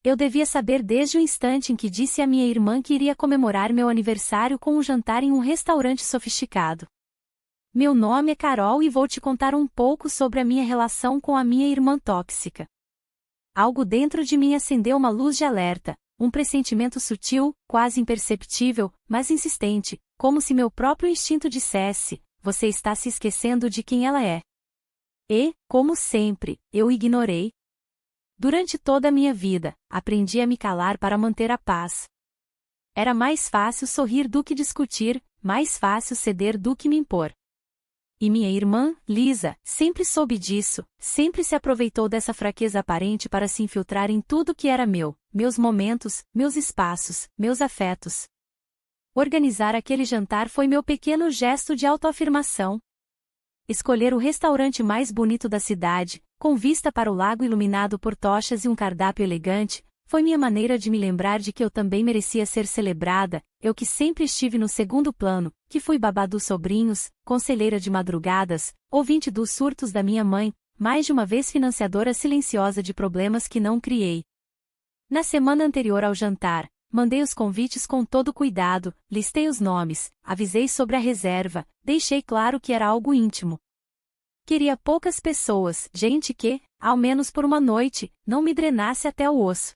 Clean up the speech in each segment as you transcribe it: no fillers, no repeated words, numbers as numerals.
Eu devia saber desde o instante em que disse à minha irmã que iria comemorar meu aniversário com um jantar em um restaurante sofisticado. Meu nome é Carol e vou te contar um pouco sobre a minha relação com a minha irmã tóxica. Algo dentro de mim acendeu uma luz de alerta, um pressentimento sutil, quase imperceptível, mas insistente, como se meu próprio instinto dissesse: você está se esquecendo de quem ela é. E, como sempre, eu ignorei. Durante toda a minha vida, aprendi a me calar para manter a paz. Era mais fácil sorrir do que discutir, mais fácil ceder do que me impor. E minha irmã, Lisa, sempre soube disso, sempre se aproveitou dessa fraqueza aparente para se infiltrar em tudo que era meu, meus momentos, meus espaços, meus afetos. Organizar aquele jantar foi meu pequeno gesto de autoafirmação. Escolher o restaurante mais bonito da cidade, com vista para o lago iluminado por tochas e um cardápio elegante, foi minha maneira de me lembrar de que eu também merecia ser celebrada, eu que sempre estive no segundo plano, que fui babá dos sobrinhos, conselheira de madrugadas, ouvinte dos surtos da minha mãe, mais de uma vez financiadora silenciosa de problemas que não criei. Na semana anterior ao jantar, mandei os convites com todo cuidado, listei os nomes, avisei sobre a reserva, deixei claro que era algo íntimo. Queria poucas pessoas, gente que, ao menos por uma noite, não me drenasse até o osso.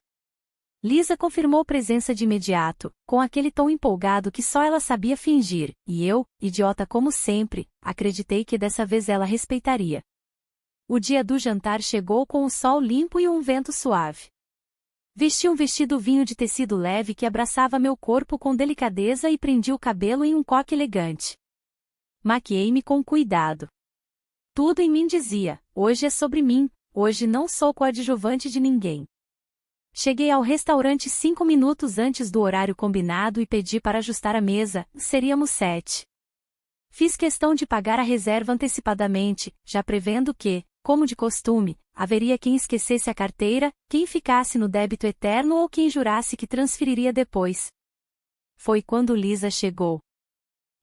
Lisa confirmou presença de imediato, com aquele tom empolgado que só ela sabia fingir, e eu, idiota como sempre, acreditei que dessa vez ela respeitaria. O dia do jantar chegou com o sol limpo e um vento suave. Vesti um vestido vinho de tecido leve que abraçava meu corpo com delicadeza e prendi o cabelo em um coque elegante. Maquiei-me com cuidado. Tudo em mim dizia: hoje é sobre mim, hoje não sou coadjuvante de ninguém. Cheguei ao restaurante 5 minutos antes do horário combinado e pedi para ajustar a mesa, seríamos 7. Fiz questão de pagar a reserva antecipadamente, já prevendo que, como de costume, haveria quem esquecesse a carteira, quem ficasse no débito eterno ou quem jurasse que transferiria depois. Foi quando Lisa chegou.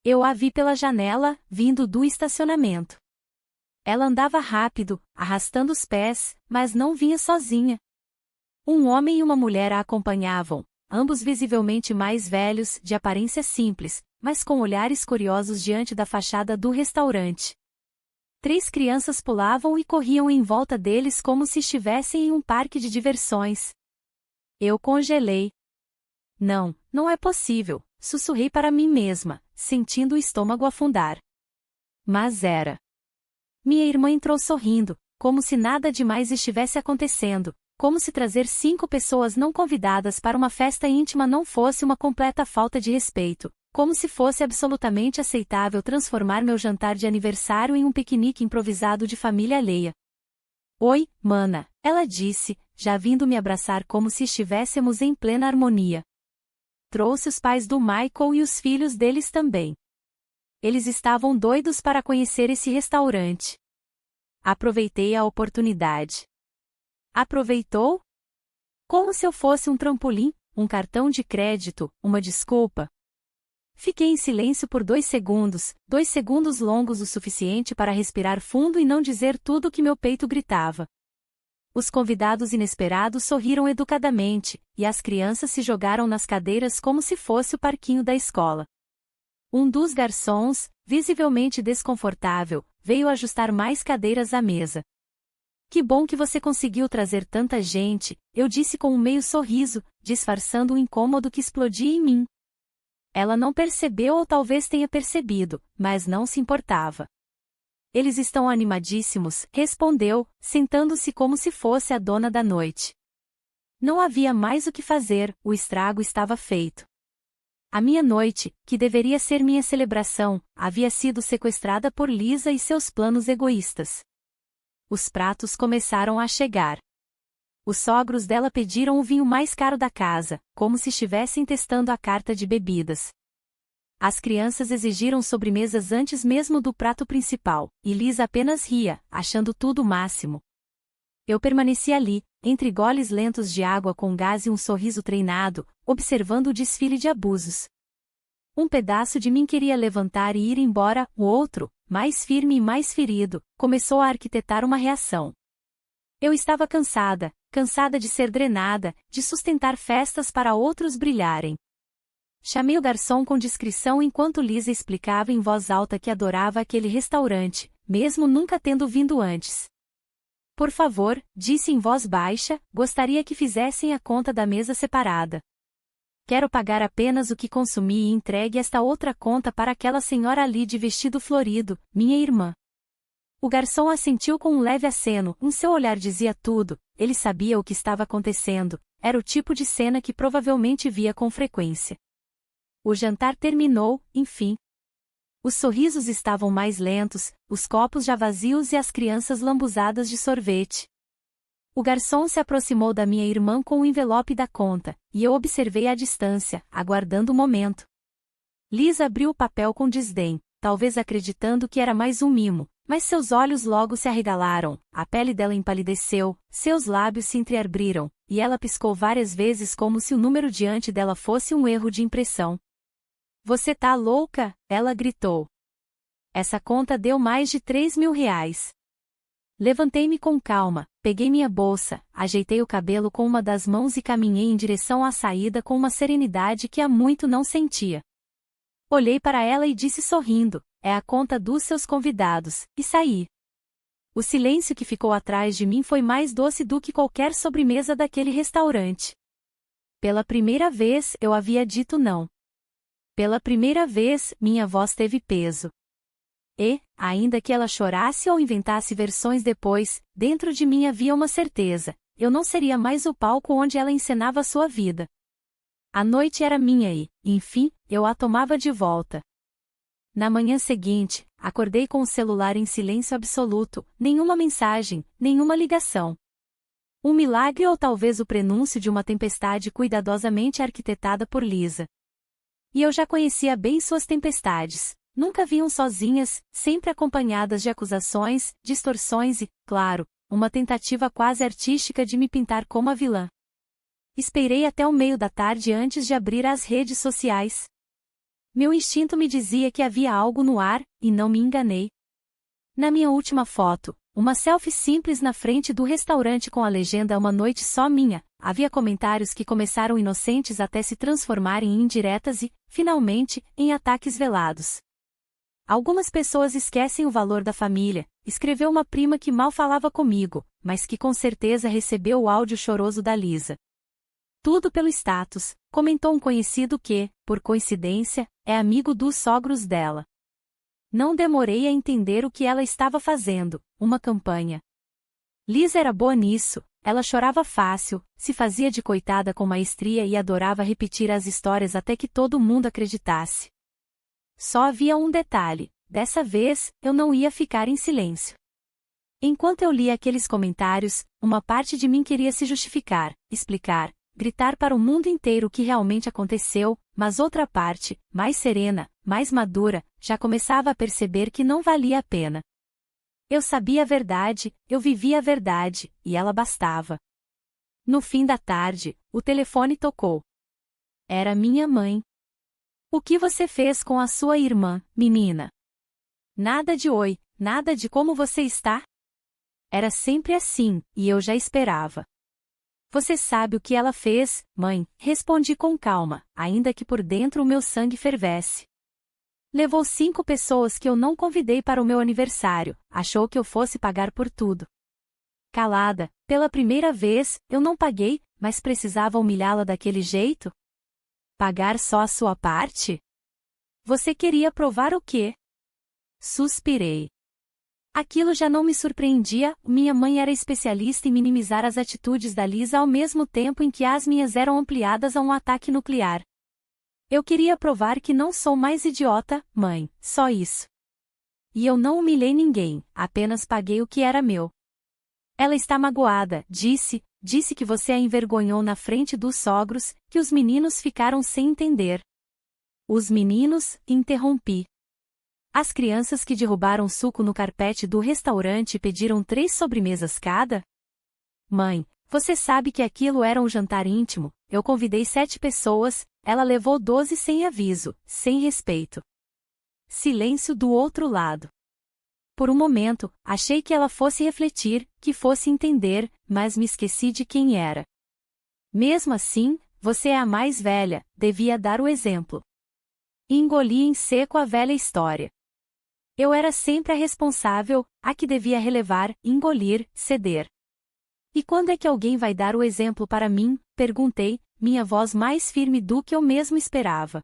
Eu a vi pela janela, vindo do estacionamento. Ela andava rápido, arrastando os pés, mas não vinha sozinha. Um homem e uma mulher a acompanhavam, ambos visivelmente mais velhos, de aparência simples, mas com olhares curiosos diante da fachada do restaurante. 3 crianças pulavam e corriam em volta deles como se estivessem em um parque de diversões. Eu congelei. Não, não é possível, sussurrei para mim mesma, sentindo o estômago afundar. Mas era. Minha irmã entrou sorrindo, como se nada demais estivesse acontecendo, como se trazer 5 pessoas não convidadas para uma festa íntima não fosse uma completa falta de respeito, como se fosse absolutamente aceitável transformar meu jantar de aniversário em um piquenique improvisado de família alheia. Oi, mana, ela disse, já vindo me abraçar como se estivéssemos em plena harmonia. Trouxe os pais do Michael e os filhos deles também. Eles estavam doidos para conhecer esse restaurante. Aproveitei a oportunidade. Aproveitou? Como se eu fosse um trampolim, um cartão de crédito, uma desculpa. Fiquei em silêncio por 2 segundos, 2 segundos longos o suficiente para respirar fundo e não dizer tudo o que meu peito gritava. Os convidados inesperados sorriram educadamente, e as crianças se jogaram nas cadeiras como se fosse o parquinho da escola. Um dos garçons, visivelmente desconfortável, veio ajustar mais cadeiras à mesa. Que bom que você conseguiu trazer tanta gente, eu disse com um meio sorriso, disfarçando o incômodo que explodia em mim. Ela não percebeu ou talvez tenha percebido, mas não se importava. Eles estão animadíssimos, respondeu, sentando-se como se fosse a dona da noite. Não havia mais o que fazer, o estrago estava feito. A minha noite, que deveria ser minha celebração, havia sido sequestrada por Lisa e seus planos egoístas. Os pratos começaram a chegar. Os sogros dela pediram o vinho mais caro da casa, como se estivessem testando a carta de bebidas. As crianças exigiram sobremesas antes mesmo do prato principal, e Lisa apenas ria, achando tudo o máximo. Eu permaneci ali, entre goles lentos de água com gás e um sorriso treinado, observando o desfile de abusos. Um pedaço de mim queria levantar e ir embora, o outro, mais firme e mais ferido, começou a arquitetar uma reação. Eu estava cansada, cansada de ser drenada, de sustentar festas para outros brilharem. Chamei o garçom com discrição enquanto Lisa explicava em voz alta que adorava aquele restaurante, mesmo nunca tendo vindo antes. Por favor, disse em voz baixa, gostaria que fizessem a conta da mesa separada. Quero pagar apenas o que consumi e entregue esta outra conta para aquela senhora ali de vestido florido, minha irmã. O garçom assentiu com um leve aceno, seu olhar dizia tudo, ele sabia o que estava acontecendo, era o tipo de cena que provavelmente via com frequência. O jantar terminou, enfim. Os sorrisos estavam mais lentos, os copos já vazios e as crianças lambuzadas de sorvete. O garçom se aproximou da minha irmã com o envelope da conta, e eu observei à distância, aguardando o momento. Lisa abriu o papel com desdém, talvez acreditando que era mais um mimo, mas seus olhos logo se arregalaram, a pele dela empalideceu, seus lábios se entreabriram, e ela piscou várias vezes como se o número diante dela fosse um erro de impressão. Você tá louca? Ela gritou. Essa conta deu mais de 3.000 reais. Levantei-me com calma, peguei minha bolsa, ajeitei o cabelo com uma das mãos e caminhei em direção à saída com uma serenidade que há muito não sentia. Olhei para ela e disse sorrindo, é a conta dos seus convidados, e saí. O silêncio que ficou atrás de mim foi mais doce do que qualquer sobremesa daquele restaurante. Pela primeira vez eu havia dito não. Pela primeira vez, minha voz teve peso. E, ainda que ela chorasse ou inventasse versões depois, dentro de mim havia uma certeza, eu não seria mais o palco onde ela encenava sua vida. A noite era minha e, enfim, eu a tomava de volta. Na manhã seguinte, acordei com o celular em silêncio absoluto, nenhuma mensagem, nenhuma ligação. Um milagre ou talvez o prenúncio de uma tempestade cuidadosamente arquitetada por Lisa. E eu já conhecia bem suas tempestades, nunca vinham sozinhas, sempre acompanhadas de acusações, distorções e, claro, uma tentativa quase artística de me pintar como a vilã. Esperei até o meio da tarde antes de abrir as redes sociais. Meu instinto me dizia que havia algo no ar, e não me enganei. Na minha última foto, uma selfie simples na frente do restaurante com a legenda "Uma noite só minha", havia comentários que começaram inocentes até se transformarem em indiretas e, finalmente, em ataques velados. Algumas pessoas esquecem o valor da família, escreveu uma prima que mal falava comigo, mas que com certeza recebeu o áudio choroso da Lisa. Tudo pelo status, comentou um conhecido que, por coincidência, é amigo dos sogros dela. Não demorei a entender o que ela estava fazendo, uma campanha. Lisa era boa nisso, ela chorava fácil, se fazia de coitada com maestria e adorava repetir as histórias até que todo mundo acreditasse. Só havia um detalhe, dessa vez, eu não ia ficar em silêncio. Enquanto eu lia aqueles comentários, uma parte de mim queria se justificar, explicar, gritar para o mundo inteiro o que realmente aconteceu, mas outra parte, mais serena, mais madura, já começava a perceber que não valia a pena. Eu sabia a verdade, eu vivia a verdade, e ela bastava. No fim da tarde, o telefone tocou. Era minha mãe. O que você fez com a sua irmã, menina? Nada de oi, nada de como você está? Era sempre assim, e eu já esperava. Você sabe o que ela fez, mãe? Respondi com calma, ainda que por dentro o meu sangue fervesse. Levou 5 pessoas que eu não convidei para o meu aniversário, achou que eu fosse pagar por tudo. Calada, pela primeira vez, eu não paguei, mas precisava humilhá-la daquele jeito? Pagar só a sua parte? Você queria provar o quê? Suspirei. Aquilo já não me surpreendia, minha mãe era especialista em minimizar as atitudes da Lisa ao mesmo tempo em que as minhas eram ampliadas a um ataque nuclear. Eu queria provar que não sou mais idiota, mãe, só isso. E eu não humilhei ninguém, apenas paguei o que era meu. Ela está magoada, disse que você a envergonhou na frente dos sogros, que os meninos ficaram sem entender. Os meninos, interrompi. As crianças que derrubaram suco no carpete do restaurante pediram 3 sobremesas cada? Mãe, você sabe que aquilo era um jantar íntimo, eu convidei 7 pessoas, ela levou 12 sem aviso, sem respeito. Silêncio do outro lado. por um momento, achei que ela fosse refletir, que fosse entender, mas me esqueci de quem era. Mesmo assim, você é a mais velha, devia dar o exemplo. Engoli em seco a velha história. Eu era sempre a responsável, a que devia relevar, engolir, ceder. E quando é que alguém vai dar o exemplo para mim? Perguntei, minha voz mais firme do que eu mesmo esperava.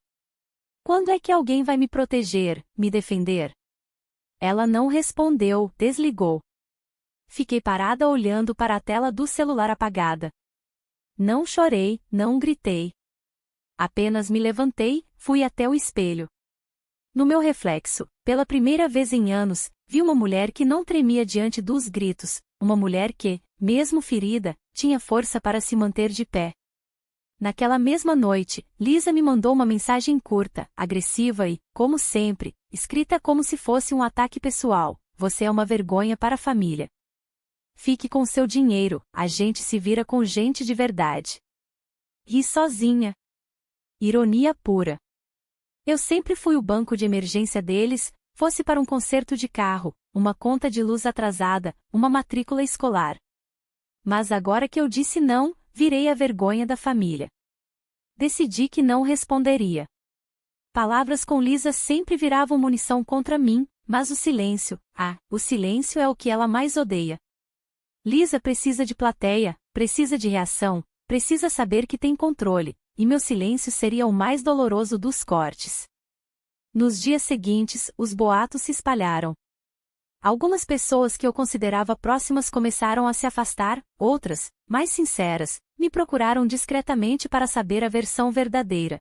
Quando é que alguém vai me proteger, me defender? Ela não respondeu, desligou. Fiquei parada olhando para a tela do celular apagada. Não chorei, não gritei. Apenas me levantei, fui até o espelho. No meu reflexo, pela primeira vez em anos, vi uma mulher que não tremia diante dos gritos, uma mulher que, mesmo ferida, tinha força para se manter de pé. Naquela mesma noite, Lisa me mandou uma mensagem curta, agressiva e, como sempre, escrita como se fosse um ataque pessoal: você é uma vergonha para a família. Fique com seu dinheiro, a gente se vira com gente de verdade. Ri sozinha. Ironia pura. Eu sempre fui o banco de emergência deles, fosse para um conserto de carro, uma conta de luz atrasada, uma matrícula escolar. Mas agora que eu disse não, virei a vergonha da família. Decidi que não responderia. Palavras com Lisa sempre viravam munição contra mim, mas o silêncio é o que ela mais odeia. Lisa precisa de plateia, precisa de reação, precisa saber que tem controle, e meu silêncio seria o mais doloroso dos cortes. Nos dias seguintes, os boatos se espalharam. Algumas pessoas que eu considerava próximas começaram a se afastar, outras, mais sinceras, me procuraram discretamente para saber a versão verdadeira.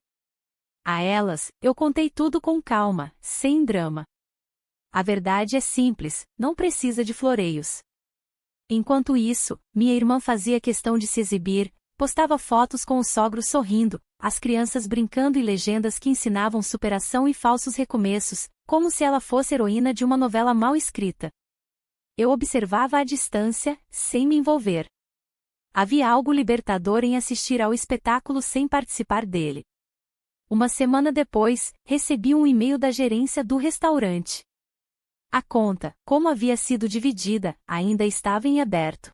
A elas, eu contei tudo com calma, sem drama. A verdade é simples, não precisa de floreios. Enquanto isso, minha irmã fazia questão de se exibir, postava fotos com o sogro sorrindo, as crianças brincando e legendas que ensinavam superação e falsos recomeços, como se ela fosse heroína de uma novela mal escrita. Eu observava à distância, sem me envolver. Havia algo libertador em assistir ao espetáculo sem participar dele. Uma semana depois, recebi um e-mail da gerência do restaurante. A conta, como havia sido dividida, ainda estava em aberto.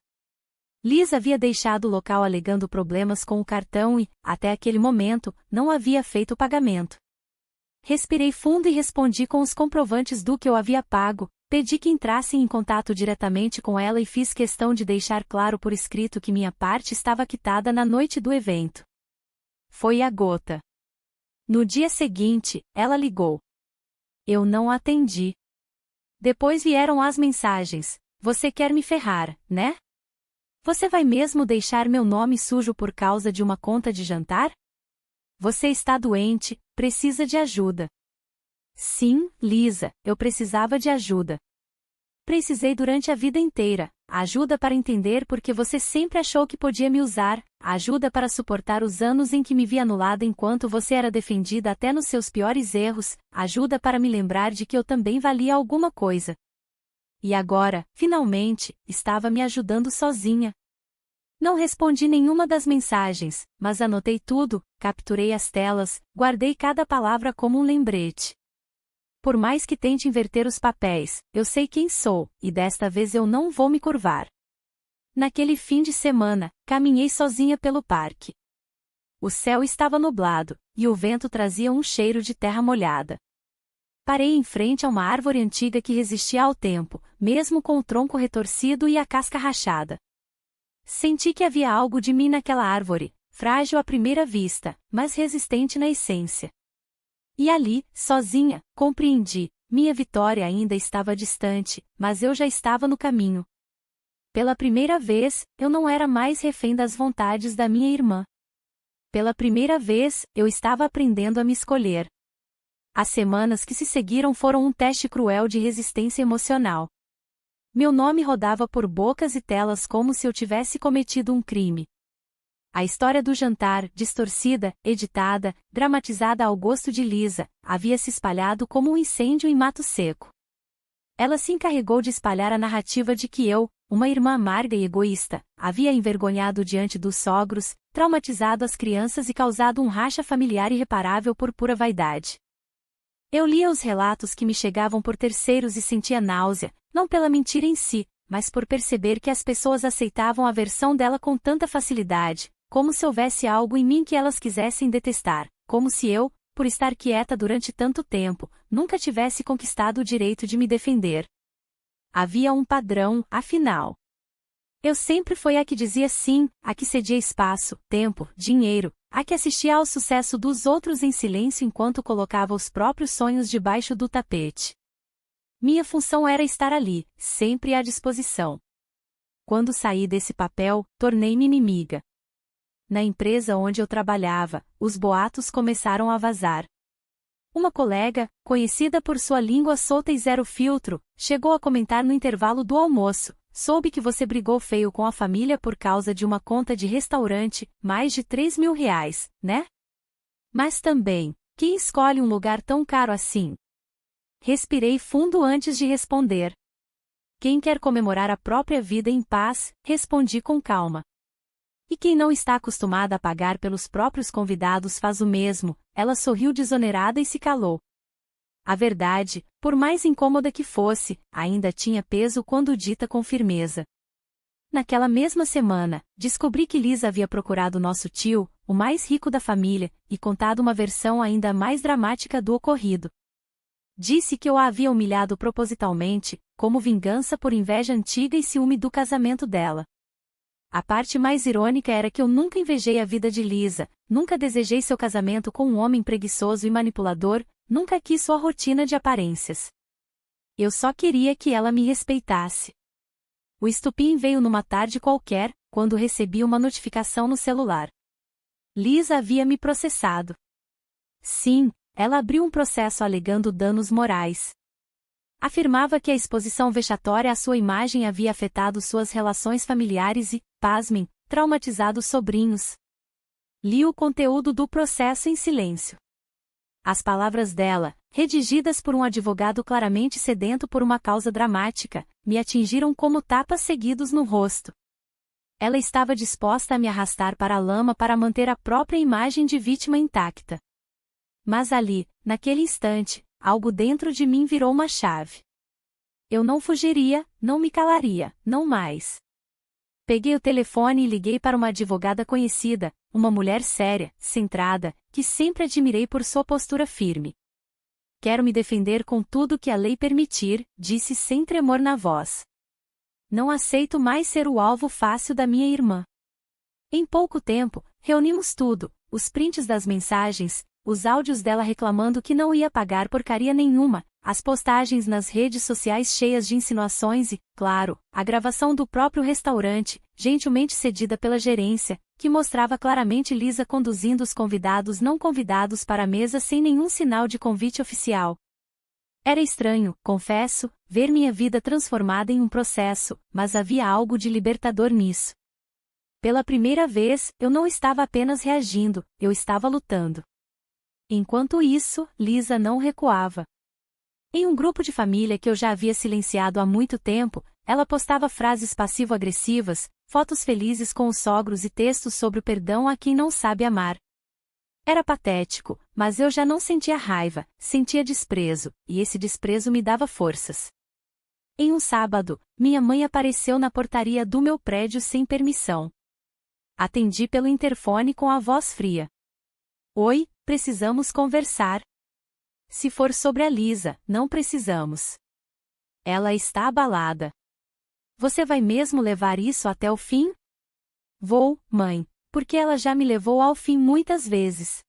Lisa havia deixado o local alegando problemas com o cartão e, até aquele momento, não havia feito o pagamento. Respirei fundo e respondi com os comprovantes do que eu havia pago, pedi que entrassem em contato diretamente com ela e fiz questão de deixar claro por escrito que minha parte estava quitada na noite do evento. Foi a gota. No dia seguinte, ela ligou. Eu não atendi. Depois vieram as mensagens: você quer me ferrar, né? Você vai mesmo deixar meu nome sujo por causa de uma conta de jantar? Você está doente, precisa de ajuda. Sim, Lisa, eu precisava de ajuda. Precisei durante a vida inteira, ajuda para entender porque você sempre achou que podia me usar, ajuda para suportar os anos em que me vi anulada enquanto você era defendida até nos seus piores erros, ajuda para me lembrar de que eu também valia alguma coisa. E agora, finalmente, estava me ajudando sozinha. Não respondi nenhuma das mensagens, mas anotei tudo, capturei as telas, guardei cada palavra como um lembrete. Por mais que tente inverter os papéis, eu sei quem sou, e desta vez eu não vou me curvar. Naquele fim de semana, caminhei sozinha pelo parque. O céu estava nublado, e o vento trazia um cheiro de terra molhada. Parei em frente a uma árvore antiga que resistia ao tempo, mesmo com o tronco retorcido e a casca rachada. Senti que havia algo de mim naquela árvore, frágil à primeira vista, mas resistente na essência. E ali, sozinha, compreendi, minha vitória ainda estava distante, mas eu já estava no caminho. Pela primeira vez, eu não era mais refém das vontades da minha irmã. Pela primeira vez, eu estava aprendendo a me escolher. As semanas que se seguiram foram um teste cruel de resistência emocional. Meu nome rodava por bocas e telas como se eu tivesse cometido um crime. A história do jantar, distorcida, editada, dramatizada ao gosto de Lisa, havia se espalhado como um incêndio em mato seco. Ela se encarregou de espalhar a narrativa de que eu, uma irmã amarga e egoísta, havia envergonhado diante dos sogros, traumatizado as crianças e causado um racha familiar irreparável por pura vaidade. Eu lia os relatos que me chegavam por terceiros e sentia náusea, não pela mentira em si, mas por perceber que as pessoas aceitavam a versão dela com tanta facilidade, como se houvesse algo em mim que elas quisessem detestar, como se eu, por estar quieta durante tanto tempo, nunca tivesse conquistado o direito de me defender. Havia um padrão, afinal. Eu sempre fui a que dizia sim, a que cedia espaço, tempo, dinheiro, a que assistia ao sucesso dos outros em silêncio enquanto colocava os próprios sonhos debaixo do tapete. Minha função era estar ali, sempre à disposição. Quando saí desse papel, tornei-me inimiga. Na empresa onde eu trabalhava, os boatos começaram a vazar. Uma colega, conhecida por sua língua solta e zero filtro, chegou a comentar no intervalo do almoço: soube que você brigou feio com a família por causa de uma conta de restaurante, mais de R$ 3.000, né? Mas também, quem escolhe um lugar tão caro assim? Respirei fundo antes de responder. Quem quer comemorar a própria vida em paz, respondi com calma. E quem não está acostumada a pagar pelos próprios convidados faz o mesmo, ela sorriu desonerada e se calou. A verdade, por mais incômoda que fosse, ainda tinha peso quando dita com firmeza. Naquela mesma semana, descobri que Lisa havia procurado nosso tio, o mais rico da família, e contado uma versão ainda mais dramática do ocorrido. Disse que eu a havia humilhado propositalmente, como vingança por inveja antiga e ciúme do casamento dela. A parte mais irônica era que eu nunca invejei a vida de Lisa, nunca desejei seu casamento com um homem preguiçoso e manipulador, nunca quis sua rotina de aparências. Eu só queria que ela me respeitasse. O estupim veio numa tarde qualquer, quando recebi uma notificação no celular. Lisa havia me processado. Sim, ela abriu um processo alegando danos morais. Afirmava que a exposição vexatória à sua imagem havia afetado suas relações familiares e, pasmem, traumatizado os sobrinhos. Li o conteúdo do processo em silêncio. As palavras dela, redigidas por um advogado claramente sedento por uma causa dramática, me atingiram como tapas seguidos no rosto. Ela estava disposta a me arrastar para a lama para manter a própria imagem de vítima intacta. Mas ali, naquele instante, algo dentro de mim virou uma chave. Eu não fugiria, não me calaria, não mais. Peguei o telefone e liguei para uma advogada conhecida, uma mulher séria, centrada, que sempre admirei por sua postura firme. Quero me defender com tudo que a lei permitir, disse sem tremor na voz. Não aceito mais ser o alvo fácil da minha irmã. Em pouco tempo, reunimos tudo, os prints das mensagens, os áudios dela reclamando que não ia pagar porcaria nenhuma, as postagens nas redes sociais cheias de insinuações e, claro, a gravação do próprio restaurante, gentilmente cedida pela gerência, que mostrava claramente Lisa conduzindo os convidados não convidados para a mesa sem nenhum sinal de convite oficial. Era estranho, confesso, ver minha vida transformada em um processo, mas havia algo de libertador nisso. Pela primeira vez, eu não estava apenas reagindo, eu estava lutando. Enquanto isso, Lisa não recuava. Em um grupo de família que eu já havia silenciado há muito tempo, ela postava frases passivo-agressivas, fotos felizes com os sogros e textos sobre o perdão a quem não sabe amar. Era patético, mas eu já não sentia raiva, sentia desprezo, e esse desprezo me dava forças. Em um sábado, minha mãe apareceu na portaria do meu prédio sem permissão. Atendi pelo interfone com a voz fria. Oi, precisamos conversar. Se for sobre a Lisa, não precisamos. Ela está abalada. Você vai mesmo levar isso até o fim? Vou, mãe, porque ela já me levou ao fim muitas vezes.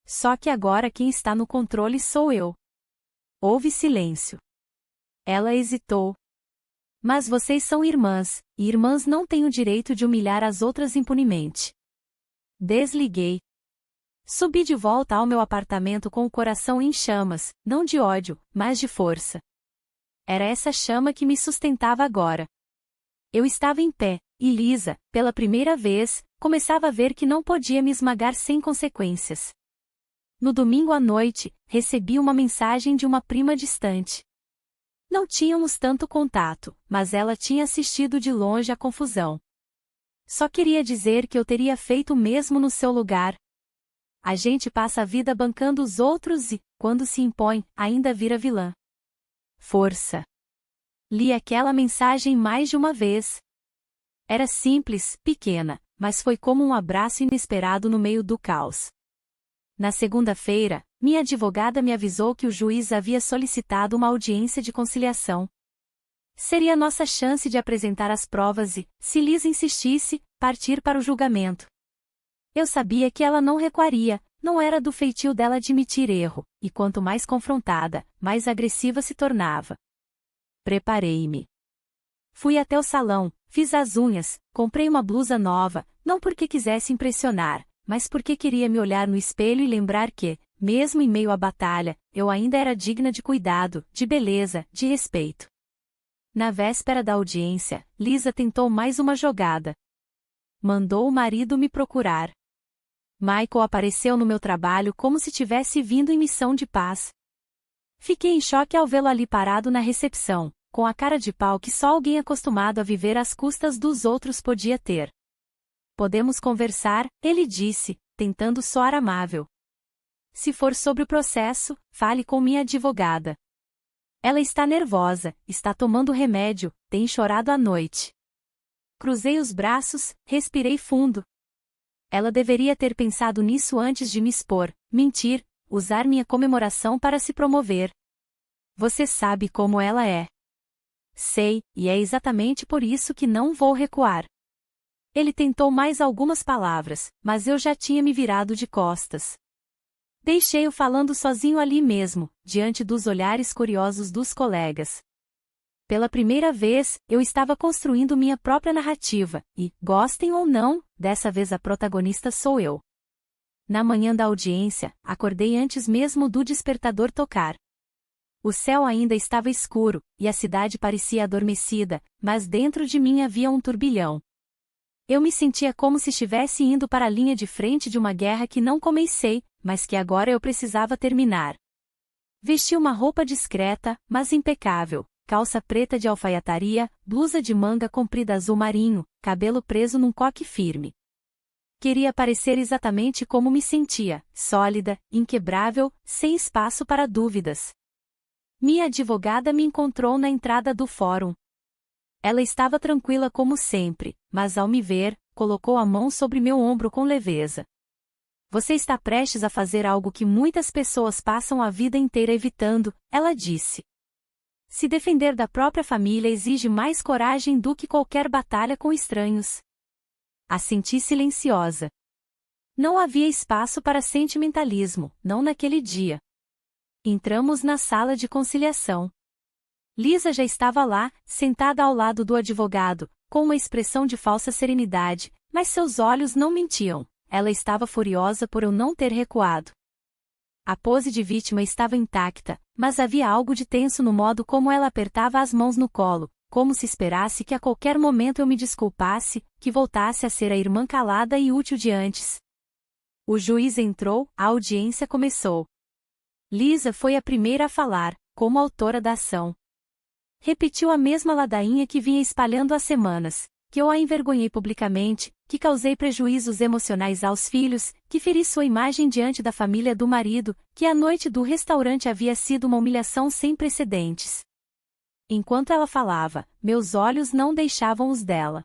Só que agora quem está no controle sou eu. Houve silêncio. Ela hesitou. Mas vocês são irmãs, e irmãs não têm o direito de humilhar as outras impunemente. Desliguei. Subi de volta ao meu apartamento com o coração em chamas, não de ódio, mas de força. Era essa chama que me sustentava agora. Eu estava em pé, e Lisa, pela primeira vez, começava a ver que não podia me esmagar sem consequências. No domingo à noite, recebi uma mensagem de uma prima distante. Não tínhamos tanto contato, mas ela tinha assistido de longe à confusão. Só queria dizer que eu teria feito o mesmo no seu lugar. A gente passa a vida bancando os outros e, quando se impõe, ainda vira vilã. Força. Li aquela mensagem mais de uma vez. Era simples, pequena, mas foi como um abraço inesperado no meio do caos. Na segunda-feira, minha advogada me avisou que o juiz havia solicitado uma audiência de conciliação. Seria nossa chance de apresentar as provas e, se Lisa insistisse, partir para o julgamento. Eu sabia que ela não recuaria, não era do feitio dela admitir erro, e quanto mais confrontada, mais agressiva se tornava. Preparei-me. Fui até o salão, fiz as unhas, comprei uma blusa nova, não porque quisesse impressionar, mas porque queria me olhar no espelho e lembrar que, mesmo em meio à batalha, eu ainda era digna de cuidado, de beleza, de respeito. Na véspera da audiência, Lisa tentou mais uma jogada. Mandou o marido me procurar. Michael apareceu no meu trabalho como se tivesse vindo em missão de paz. Fiquei em choque ao vê-lo ali parado na recepção, com a cara de pau que só alguém acostumado a viver às custas dos outros podia ter. Podemos conversar, ele disse, tentando soar amável. Se for sobre o processo, fale com minha advogada. Ela está nervosa, está tomando remédio, tem chorado à noite. Cruzei os braços, respirei fundo. Ela deveria ter pensado nisso antes de me expor, mentir, usar minha comemoração para se promover. Você sabe como ela é. Sei, e é exatamente por isso que não vou recuar. Ele tentou mais algumas palavras, mas eu já tinha me virado de costas. Deixei-o falando sozinho ali mesmo, diante dos olhares curiosos dos colegas. Pela primeira vez, eu estava construindo minha própria narrativa, e, gostem ou não, dessa vez a protagonista sou eu. Na manhã da audiência, acordei antes mesmo do despertador tocar. O céu ainda estava escuro, e a cidade parecia adormecida, mas dentro de mim havia um turbilhão. Eu me sentia como se estivesse indo para a linha de frente de uma guerra que não comecei, mas que agora eu precisava terminar. Vesti uma roupa discreta, mas impecável, calça preta de alfaiataria, blusa de manga comprida azul marinho, cabelo preso num coque firme. Queria parecer exatamente como me sentia, sólida, inquebrável, sem espaço para dúvidas. Minha advogada me encontrou na entrada do fórum. Ela estava tranquila como sempre, mas ao me ver, colocou a mão sobre meu ombro com leveza. Você está prestes a fazer algo que muitas pessoas passam a vida inteira evitando, ela disse. Se defender da própria família exige mais coragem do que qualquer batalha com estranhos. Assenti silenciosa. Não havia espaço para sentimentalismo, não naquele dia. Entramos na sala de conciliação. Lisa já estava lá, sentada ao lado do advogado, com uma expressão de falsa serenidade, mas seus olhos não mentiam. Ela estava furiosa por eu não ter recuado. A pose de vítima estava intacta, mas havia algo de tenso no modo como ela apertava as mãos no colo, como se esperasse que a qualquer momento eu me desculpasse, que voltasse a ser a irmã calada e útil de antes. O juiz entrou, a audiência começou. Lisa foi a primeira a falar, como autora da ação. Repetiu a mesma ladainha que vinha espalhando há semanas, que eu a envergonhei publicamente, que causei prejuízos emocionais aos filhos, que feri sua imagem diante da família do marido, que a noite do restaurante havia sido uma humilhação sem precedentes. Enquanto ela falava, meus olhos não deixavam os dela.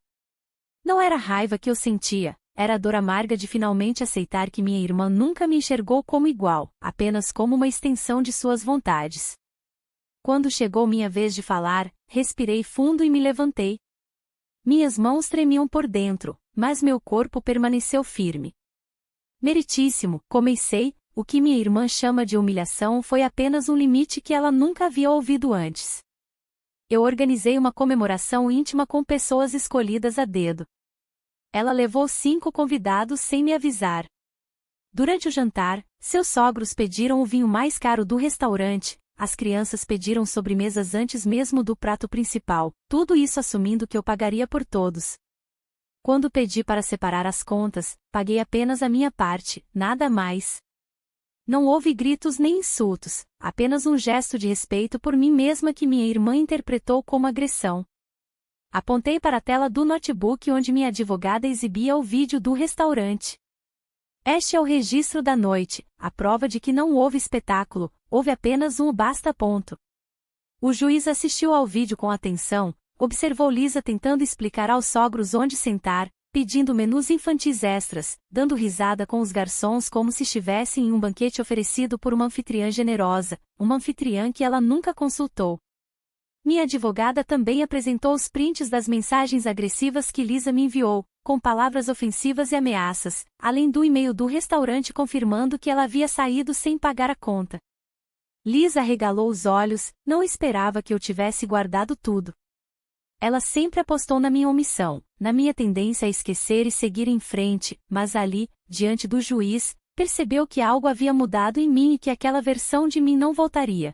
Não era raiva que eu sentia, era a dor amarga de finalmente aceitar que minha irmã nunca me enxergou como igual, apenas como uma extensão de suas vontades. Quando chegou minha vez de falar, respirei fundo e me levantei. Minhas mãos tremiam por dentro, mas meu corpo permaneceu firme. Meritíssimo, comecei, o que minha irmã chama de humilhação foi apenas um limite que ela nunca havia ouvido antes. Eu organizei uma comemoração íntima com pessoas escolhidas a dedo. Ela levou 5 convidados sem me avisar. Durante o jantar, seus sogros pediram o vinho mais caro do restaurante, as crianças pediram sobremesas antes mesmo do prato principal, tudo isso assumindo que eu pagaria por todos. Quando pedi para separar as contas, paguei apenas a minha parte, nada mais. Não houve gritos nem insultos, apenas um gesto de respeito por mim mesma que minha irmã interpretou como agressão. Apontei para a tela do notebook onde minha advogada exibia o vídeo do restaurante. Este é o registro da noite, a prova de que não houve espetáculo, houve apenas um basta ponto. O juiz assistiu ao vídeo com atenção, observou Lisa tentando explicar aos sogros onde sentar, pedindo menus infantis extras, dando risada com os garçons como se estivessem em um banquete oferecido por uma anfitriã generosa, uma anfitriã que ela nunca consultou. Minha advogada também apresentou os prints das mensagens agressivas que Lisa me enviou, com palavras ofensivas e ameaças, além do e-mail do restaurante confirmando que ela havia saído sem pagar a conta. Lisa arregalou os olhos, não esperava que eu tivesse guardado tudo. Ela sempre apostou na minha omissão, na minha tendência a esquecer e seguir em frente, mas ali, diante do juiz, percebeu que algo havia mudado em mim e que aquela versão de mim não voltaria.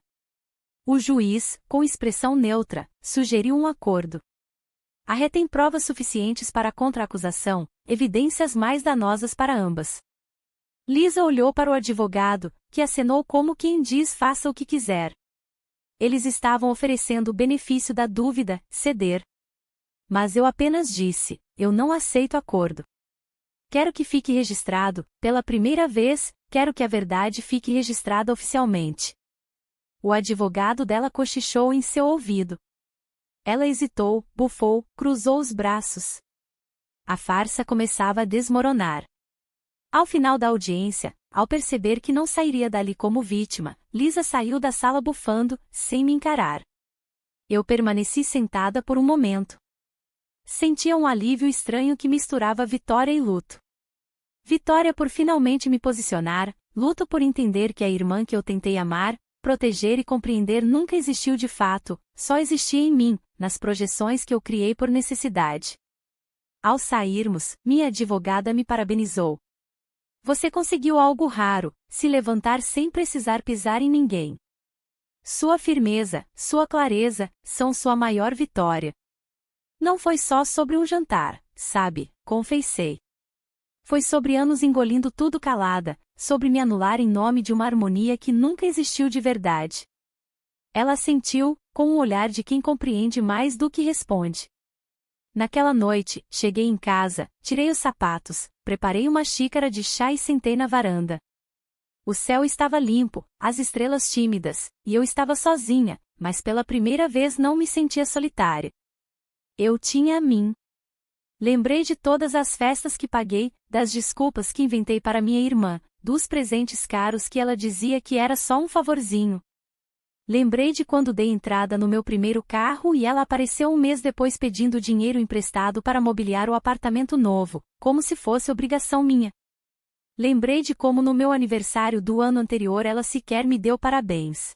O juiz, com expressão neutra, sugeriu um acordo. A ré tem provas suficientes para a contra-acusação, evidências mais danosas para ambas. Lisa olhou para o advogado, que acenou como quem diz faça o que quiser. Eles estavam oferecendo o benefício da dúvida, ceder. Mas eu apenas disse, eu não aceito acordo. Quero que fique registrado, pela primeira vez, quero que a verdade fique registrada oficialmente. O advogado dela cochichou em seu ouvido. Ela hesitou, bufou, cruzou os braços. A farsa começava a desmoronar. Ao final da audiência, ao perceber que não sairia dali como vítima, Lisa saiu da sala bufando, sem me encarar. Eu permaneci sentada por um momento. Sentia um alívio estranho que misturava vitória e luto. Vitória por finalmente me posicionar, luto por entender que a irmã que eu tentei amar, proteger e compreender nunca existiu de fato, só existia em mim, nas projeções que eu criei por necessidade. Ao sairmos, minha advogada me parabenizou. Você conseguiu algo raro, se levantar sem precisar pisar em ninguém. Sua firmeza, sua clareza, são sua maior vitória. Não foi só sobre um jantar, sabe, confessei. Foi sobre anos engolindo tudo calada, sobre me anular em nome de uma harmonia que nunca existiu de verdade. Ela sentiu, com um olhar de quem compreende mais do que responde. Naquela noite, cheguei em casa, tirei os sapatos, preparei uma xícara de chá e sentei na varanda. O céu estava limpo, as estrelas tímidas, e eu estava sozinha, mas pela primeira vez não me sentia solitária. Eu tinha a mim. Lembrei de todas as festas que paguei, das desculpas que inventei para minha irmã, dos presentes caros que ela dizia que era só um favorzinho. Lembrei de quando dei entrada no meu primeiro carro e ela apareceu um mês depois pedindo dinheiro emprestado para mobiliar o apartamento novo, como se fosse obrigação minha. Lembrei de como no meu aniversário do ano anterior ela sequer me deu parabéns.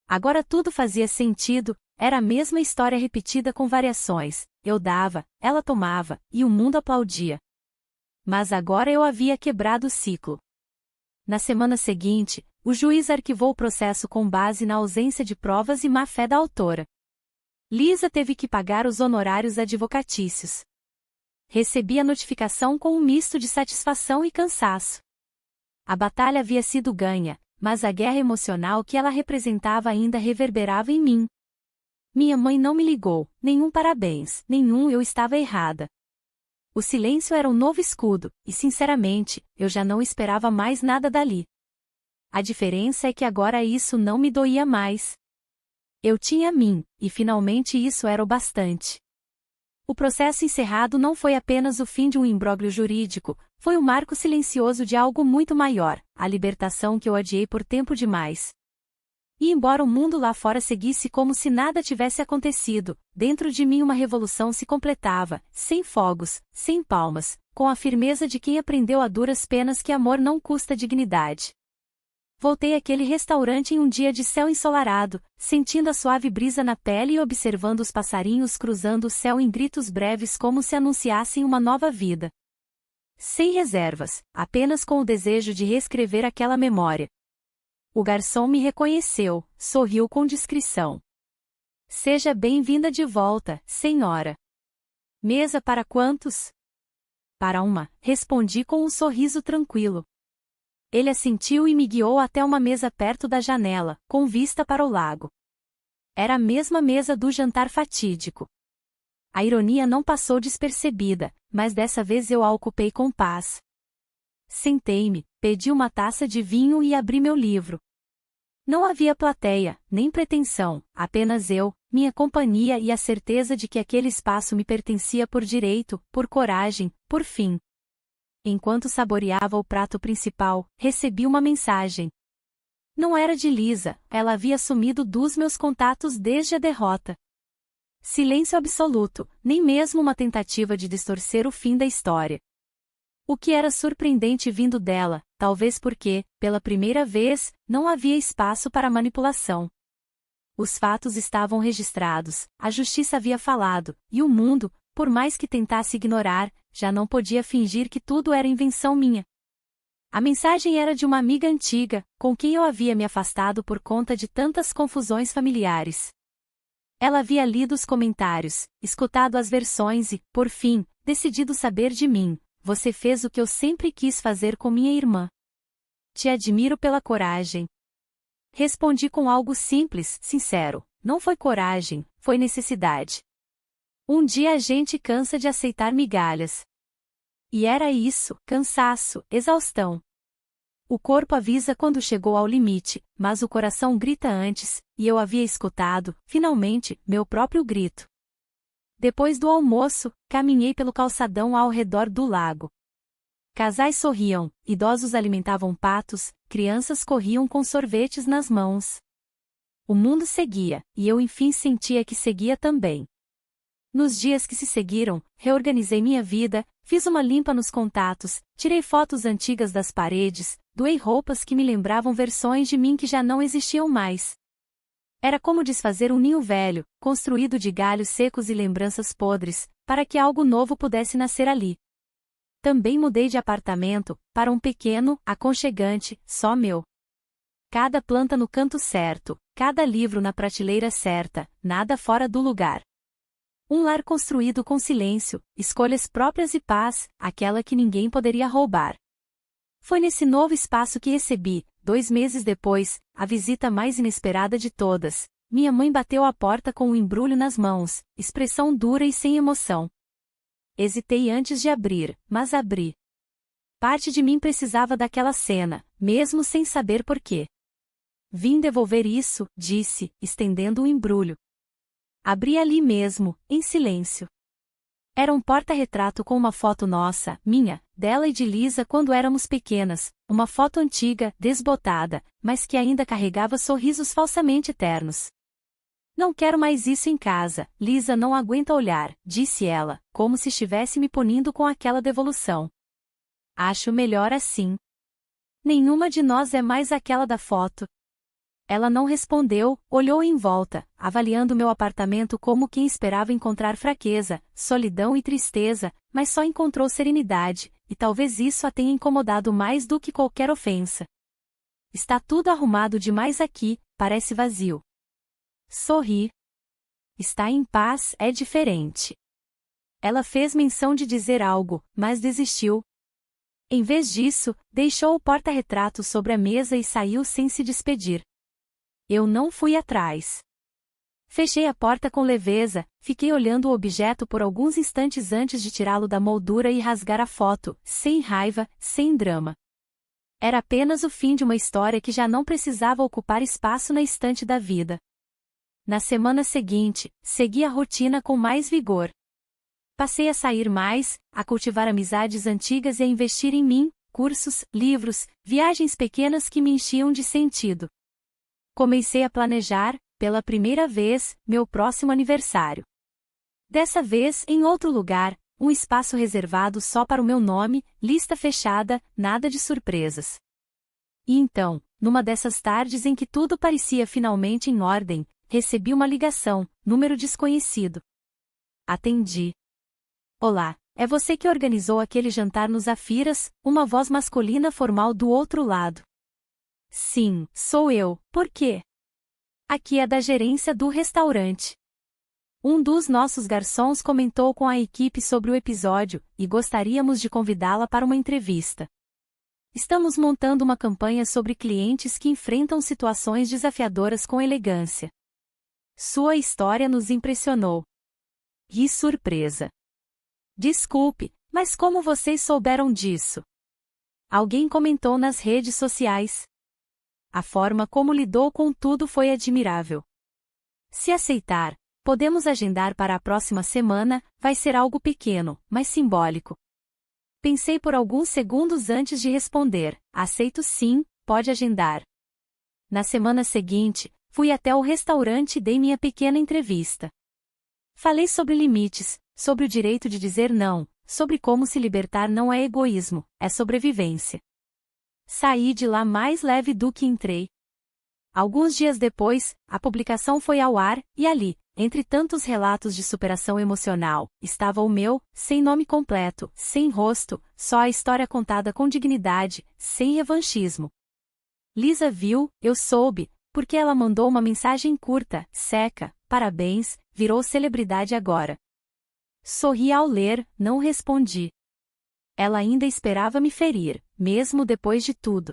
Agora tudo fazia sentido, era a mesma história repetida com variações, eu dava, ela tomava, e o mundo aplaudia. Mas agora eu havia quebrado o ciclo. Na semana seguinte, o juiz arquivou o processo com base na ausência de provas e má-fé da autora. Lisa teve que pagar os honorários advocatícios. Recebi a notificação com um misto de satisfação e cansaço. A batalha havia sido ganha, mas a guerra emocional que ela representava ainda reverberava em mim. Minha mãe não me ligou, nenhum parabéns, nenhum eu estava errada. O silêncio era um novo escudo, e sinceramente, eu já não esperava mais nada dali. A diferença é que agora isso não me doía mais. Eu tinha a mim, e finalmente isso era o bastante. O processo encerrado não foi apenas o fim de um imbróglio jurídico, foi o marco silencioso de algo muito maior, a libertação que eu adiei por tempo demais. E embora o mundo lá fora seguisse como se nada tivesse acontecido, dentro de mim uma revolução se completava, sem fogos, sem palmas, com a firmeza de quem aprendeu a duras penas que amor não custa dignidade. Voltei àquele restaurante em um dia de céu ensolarado, sentindo a suave brisa na pele e observando os passarinhos cruzando o céu em gritos breves como se anunciassem uma nova vida. Sem reservas, apenas com o desejo de reescrever aquela memória. O garçom me reconheceu, sorriu com discrição. Seja bem-vinda de volta, senhora. Mesa para quantos? Para uma, respondi com um sorriso tranquilo. Ele assentiu e me guiou até uma mesa perto da janela, com vista para o lago. Era a mesma mesa do jantar fatídico. A ironia não passou despercebida, mas dessa vez eu a ocupei com paz. Sentei-me, pedi uma taça de vinho e abri meu livro. Não havia plateia, nem pretensão, apenas eu, minha companhia e a certeza de que aquele espaço me pertencia por direito, por coragem, por fim. Enquanto saboreava o prato principal, recebi uma mensagem. Não era de Lisa, ela havia sumido dos meus contatos desde a derrota. Silêncio absoluto, nem mesmo uma tentativa de distorcer o fim da história. O que era surpreendente vindo dela, talvez porque, pela primeira vez, não havia espaço para manipulação. Os fatos estavam registrados, a justiça havia falado, e o mundo, por mais que tentasse ignorar, já não podia fingir que tudo era invenção minha. A mensagem era de uma amiga antiga, com quem eu havia me afastado por conta de tantas confusões familiares. Ela havia lido os comentários, escutado as versões e, por fim, decidido saber de mim. Você fez o que eu sempre quis fazer com minha irmã. Te admiro pela coragem. Respondi com algo simples, sincero. Não foi coragem, foi necessidade. Um dia a gente cansa de aceitar migalhas. E era isso, cansaço, exaustão. O corpo avisa quando chegou ao limite, mas o coração grita antes, e eu havia escutado, finalmente, meu próprio grito. Depois do almoço, caminhei pelo calçadão ao redor do lago. Casais sorriam, idosos alimentavam patos, crianças corriam com sorvetes nas mãos. O mundo seguia, e eu enfim sentia que seguia também. Nos dias que se seguiram, reorganizei minha vida, fiz uma limpa nos contatos, tirei fotos antigas das paredes, doei roupas que me lembravam versões de mim que já não existiam mais. Era como desfazer um ninho velho, construído de galhos secos e lembranças podres, para que algo novo pudesse nascer ali. Também mudei de apartamento, para um pequeno, aconchegante, só meu. Cada planta no canto certo, cada livro na prateleira certa, nada fora do lugar. Um lar construído com silêncio, escolhas próprias e paz, aquela que ninguém poderia roubar. Foi nesse novo espaço que recebi, 2 meses depois, a visita mais inesperada de todas. Minha mãe bateu à porta com um embrulho nas mãos, expressão dura e sem emoção. Hesitei antes de abrir, mas abri. Parte de mim precisava daquela cena, mesmo sem saber porquê. Vim devolver isso, disse, estendendo o embrulho. Abri ali mesmo, em silêncio. Era um porta-retrato com uma foto nossa, minha, dela e de Lisa quando éramos pequenas, uma foto antiga, desbotada, mas que ainda carregava sorrisos falsamente ternos. Não quero mais isso em casa, Lisa não aguenta olhar, disse ela, como se estivesse me punindo com aquela devolução. Acho melhor assim. Nenhuma de nós é mais aquela da foto. Ela não respondeu, olhou em volta, avaliando meu apartamento como quem esperava encontrar fraqueza, solidão e tristeza, mas só encontrou serenidade, e talvez isso a tenha incomodado mais do que qualquer ofensa. Está tudo arrumado demais aqui, parece vazio. Sorri. Está em paz, é diferente. Ela fez menção de dizer algo, mas desistiu. Em vez disso, deixou o porta-retrato sobre a mesa e saiu sem se despedir. Eu não fui atrás. Fechei a porta com leveza, fiquei olhando o objeto por alguns instantes antes de tirá-lo da moldura e rasgar a foto, sem raiva, sem drama. Era apenas o fim de uma história que já não precisava ocupar espaço na estante da vida. Na semana seguinte, segui a rotina com mais vigor. Passei a sair mais, a cultivar amizades antigas e a investir em mim, cursos, livros, viagens pequenas que me enchiam de sentido. Comecei a planejar, pela primeira vez, meu próximo aniversário. Dessa vez em outro lugar, um espaço reservado só para o meu nome, lista fechada, nada de surpresas. E então, numa dessas tardes em que tudo parecia finalmente em ordem, recebi uma ligação, número desconhecido. Atendi. Olá, é você que organizou aquele jantar nos Zafiras? Uma voz masculina formal do outro lado. Sim, sou eu, por quê? Aqui é da gerência do restaurante. Um dos nossos garçons comentou com a equipe sobre o episódio, e gostaríamos de convidá-la para uma entrevista. Estamos montando uma campanha sobre clientes que enfrentam situações desafiadoras com elegância. Sua história nos impressionou. Que surpresa! Desculpe, mas como vocês souberam disso? Alguém comentou nas redes sociais. A forma como lidou com tudo foi admirável. Se aceitar, podemos agendar para a próxima semana, vai ser algo pequeno, mas simbólico. Pensei por alguns segundos antes de responder, aceito sim, pode agendar. Na semana seguinte, fui até o restaurante e dei minha pequena entrevista. Falei sobre limites, sobre o direito de dizer não, sobre como se libertar não é egoísmo, é sobrevivência. Saí de lá mais leve do que entrei. Alguns dias depois, a publicação foi ao ar, e ali, entre tantos relatos de superação emocional, estava o meu, sem nome completo, sem rosto, só a história contada com dignidade, sem revanchismo. Lisa viu, eu soube, porque ela mandou uma mensagem curta, seca, parabéns, virou celebridade agora. Sorri ao ler, não respondi. Ela ainda esperava me ferir, mesmo depois de tudo.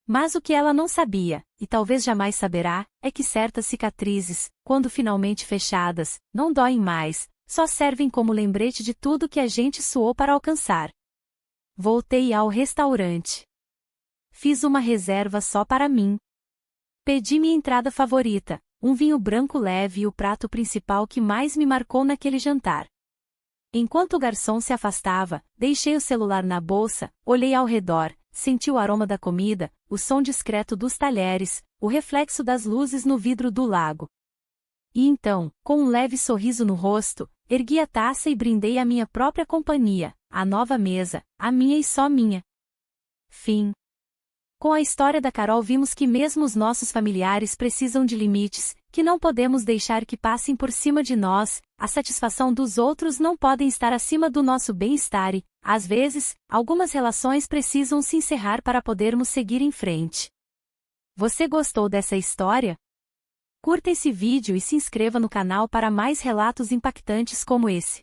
Mas o que ela não sabia, e talvez jamais saberá, é que certas cicatrizes, quando finalmente fechadas, não doem mais, só servem como lembrete de tudo que a gente suou para alcançar. Voltei ao restaurante. Fiz uma reserva só para mim. Pedi minha entrada favorita, um vinho branco leve e o prato principal que mais me marcou naquele jantar. Enquanto o garçom se afastava, deixei o celular na bolsa, olhei ao redor, senti o aroma da comida, o som discreto dos talheres, o reflexo das luzes no vidro do lago. E então, com um leve sorriso no rosto, ergui a taça e brindei a minha própria companhia, a nova mesa, a minha e só minha. Fim. Com a história da Carol vimos que mesmo os nossos familiares precisam de limites, que não podemos deixar que passem por cima de nós, a satisfação dos outros não podem estar acima do nosso bem-estar e, às vezes, algumas relações precisam se encerrar para podermos seguir em frente. Você gostou dessa história? Curta esse vídeo e se inscreva no canal para mais relatos impactantes como esse.